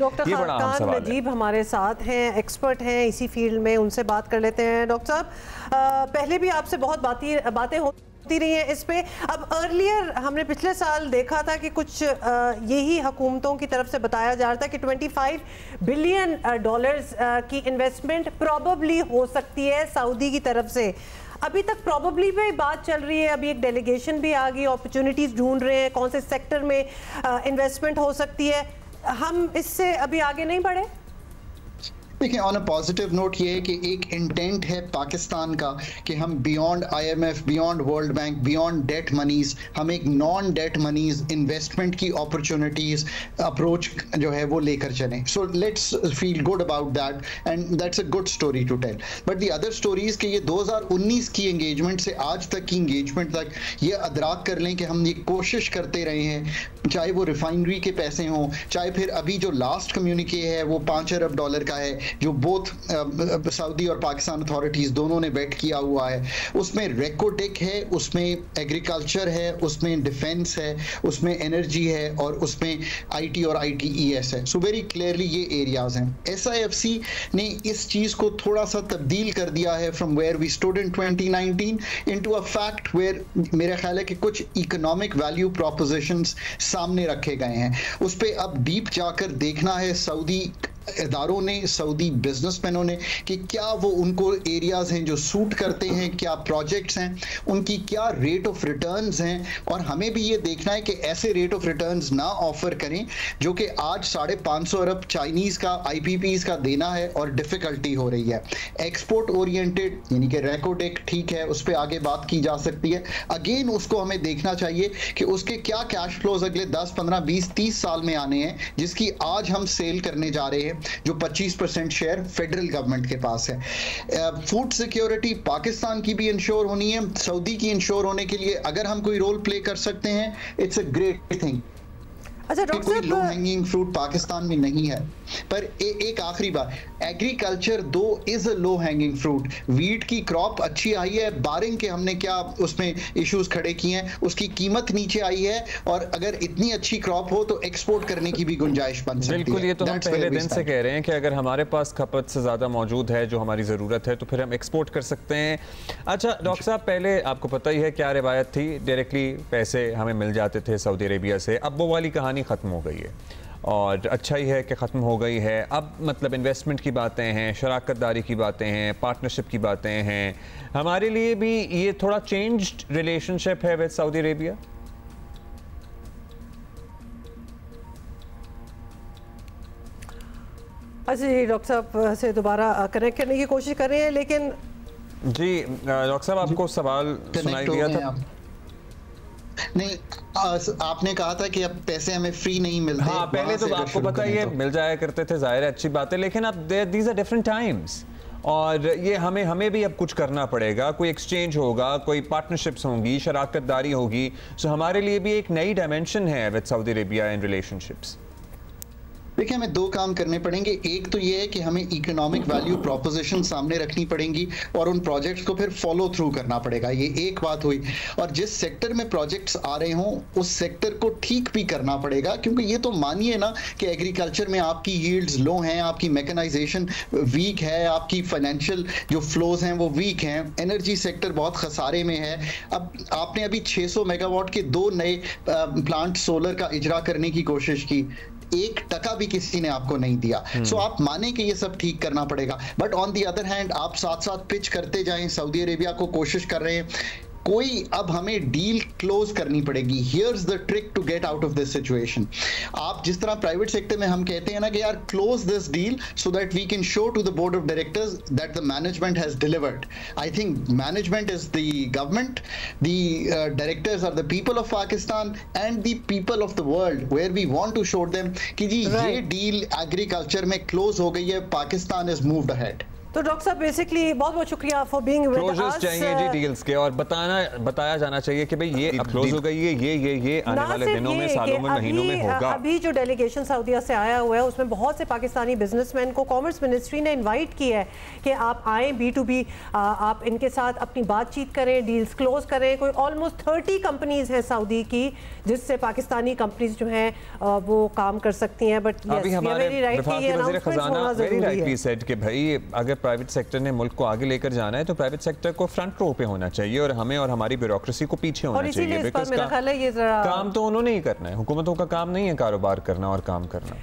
Doctor ये बड़ा अहम सवाल है। नजीब हमारे साथ हैं, एक्सपर्ट हैं इसी फील्ड में, उनसे बात कर लेते हैं। डॉक्टर साहब, पहले भी आपसे बहुत बातें होती रही हैं इस पे। अब अर्लियर हमने पिछले साल देखा था कि कुछ यही हुकूमतों की तरफ से बताया जा रहा था कि 25 बिलियन डॉलर्स की इन्वेस्टमेंट प्रोबेबली हो सकती है सऊदी की तरफ से। अभी तक प्रोबेबली पे बात चल रही है, अभी एक डेलीगेशन भी आ गई, अपॉर्चुनिटीज ढूंढ रहे हैं कौन से सेक्टर में इन्वेस्टमेंट हो सकती है। हम इससे अभी आगे नहीं बढ़े? देखिए, ऑन अ पॉजिटिव नोट ये है कि एक इंटेंट है पाकिस्तान का कि हम beyond IMF, beyond world bank, beyond debt monies, हम एक नॉन डेट मनीज इन्वेस्टमेंट की अपॉर्चुनिटीज अप्रोच जो है वो लेकर चलें। So let's feel good about that and that's a good story to tell. But the other stories कि ये 2019 की एंगेजमेंट से आज तक की एंगेजमेंट तक ये अदराक कर लें कि हम ये कोशिश करते रहे हैं, चाहे वो रिफाइनरी के पैसे हों, चाहे फिर अभी जो लास्ट कम्युनिके है वो $5 अरब का है जो बोथ सऊदी और पाकिस्तान अथॉरिटीज़ दोनों ने वेट किया हुआ है। उसमें रेकोटेक है, उसमें एग्रीकल्चर है, उसमें डिफेंस है, उसमें एनर्जी है और उसमें आईटी और ITES है। सो वेरी क्लियरली ये एरियाज हैं। SIFC ने इस चीज़ को थोड़ा सा तब्दील कर दिया है from where we stood in 2019 into a fact where मेरा ख्याल है कि कुछ इकोनॉमिक वैल्यू प्रोपोजिशंस सामने रखे गए हैं। उस पर अब डीप जाकर देखना है सऊदी इदारों ने, सऊदी बिजनेसमैनों ने, कि क्या वो उनको एरियाज हैं जो सूट करते हैं, क्या प्रोजेक्ट्स हैं, उनकी क्या रेट ऑफ रिटर्न्स हैं। और हमें भी ये देखना है कि ऐसे रेट ऑफ रिटर्न्स ना ऑफर करें जो कि आज 550 अरब चाइनीज़ का IPPs का देना है और डिफ़िकल्टी हो रही है। एक्सपोर्ट ओरिएंटेड यानी कि रेकोडेक ठीक है, उस पर आगे बात की जा सकती है। अगेन उसको हमें देखना चाहिए कि उसके क्या कैश फ्लोज अगले 10, 15, 20, 30 साल में आने हैं, जिसकी आज हम सेल करने जा रहे हैं, जो 25% शेयर फेडरल गवर्नमेंट के पास है। फूड सिक्योरिटी पाकिस्तान की भी इंश्योर होनी है, सऊदी की इंश्योर होने के लिए अगर हम कोई रोल प्ले कर सकते हैं, इट्स अ ग्रेट थिंग। अच्छा डॉक्टर कोई लो हैंगिंग फ्रूट पाकिस्तान में नहीं है। पर एक आखिरी बात, एग्रीकल्चर दो is a low hanging fruit. Wheat की क्रॉप अच्छी आई है, बारिंग के हमने क्या उसमें इश्यूज खड़े किए हैं, उसकी कीमत नीचे आई है, और अगर इतनी अच्छी क्रॉप हो तो एक्सपोर्ट करने की भी गुंजाइश बन सकती है। बिल्कुल, ये तो हम पहले दिन से कह रहे हैं कि अगर हमारे पास खपत से ज़्यादा मौजूद है जो हमारी ज़रूरत है तो फिर हम एक्सपोर्ट कर सकते हैं। अच्छा डॉक्टर साहब, पहले आपको पता ही है क्या रिवायत थी, डायरेक्टली पैसे हमें मिल जाते थे सऊदी अरेबिया से। अब वो वाली कहानी ख़त्म हो गई है और अच्छा ही है कि ख़त्म हो गई है। अब मतलब इन्वेस्टमेंट की बातें हैं, शराकत दारी की बातें हैं, पार्टनरशिप की बातें हैं। हमारे लिए भी ये थोड़ा चेंज्ड रिलेशनशिप है विद सऊदी अरेबिया। अच्छा जी, डॉक्टर साहब से दोबारा कनेक्ट करने की कोशिश कर रहे हैं, लेकिन जी डॉक्टर साहब आपको सवाल सुनाई दिया था। नहीं, आपने कहा था कि अब पैसे हमें फ्री नहीं मिलते। हाँ, पहले तो आपको पता ही है मिल जाया करते थे, जाहिर है अच्छी बात है, लेकिन अब दीज आर डिफरेंट टाइम्स और ये हमें भी अब कुछ करना पड़ेगा। कोई एक्सचेंज होगा, कोई पार्टनरशिप्स होंगी, शराकत दारी होगी। सो हमारे लिए भी एक नई डायमेंशन है with Saudi Arabia in relationships. देखिए, हमें दो काम करने पड़ेंगे। एक तो ये है कि हमें इकोनॉमिक वैल्यू प्रोपोजिशन सामने रखनी पड़ेंगी और उन प्रोजेक्ट्स को फिर फॉलो थ्रू करना पड़ेगा। ये एक बात हुई। और जिस सेक्टर में प्रोजेक्ट्स आ रहे हों उस सेक्टर को ठीक भी करना पड़ेगा, क्योंकि ये तो मानिए ना कि एग्रीकल्चर में आपकी यील्ड्स लो हैं, आपकी मैकेनाइजेशन वीक है, आपकी फाइनेंशियल जो फ्लोज हैं वो वीक हैं, एनर्जी सेक्टर बहुत खसारे में है। अब आपने अभी 600 मेगावाट के 2 नए प्लांट सोलर का इजरा करने की कोशिश की, 1% भी किसी ने आपको नहीं दिया। सो आप माने कि ये सब ठीक करना पड़ेगा। But on the other hand आप साथ साथ पिच करते जाएं, सऊदी अरेबिया को कोशिश कर रहे हैं, कोई अब हमें डील क्लोज करनी पड़ेगी। Here's the trick to get out of this situation. आप जिस तरह प्राइवेट सेक्टर में हम कहते हैं ना कि यार close this deal so that we can show to the board of directors that the management has delivered. I think management is the government, the directors are the people of Pakistan and the people of the world where we want to show them कि जी ये deal agriculture में close हो गई है, Pakistan is moved ahead. तो doctor साहब basically बहुत बहुत शुक्रिया फॉर बीइंग विद क्लोजर्स चाहिए जी डील्स के, और बताया जाना चाहिए कि भाई ये अब क्लोज हो गई है, ये आने वाले दिनों में, सालों में, महीनों में होगा। अभी जो डेलीगेशन सऊदीया से आया हुआ है उसमें बहुत से पाकिस्तानी बिजनेसमैन को कॉमर्स मिनिस्ट्री ने इनवाइट किया है कि आप आएँ B2B, आप इनके साथ अपनी बातचीत करें, डील्स क्लोज करें। कोई ऑलमोस्ट 30 कंपनीज हैं सऊदी की जिससे पाकिस्तानी कंपनीज जो हैं वो काम कर सकती हैं। बट अभी हमारे वफाकी वज़ीर ख़ज़ाना वेरी राइटली सेड कि भाई अगर प्राइवेट सेक्टर ने मुल्क को आगे लेकर जाना है तो प्राइवेट सेक्टर को फ्रंट रो पे होना चाहिए और हमें और हमारी ब्यूरोक्रेसी को पीछे होना चाहिए। मेरा ख्याल है ये काम तो उन्होंने ही करना है, हुकूमतों का काम नहीं है कारोबार करना और काम करना।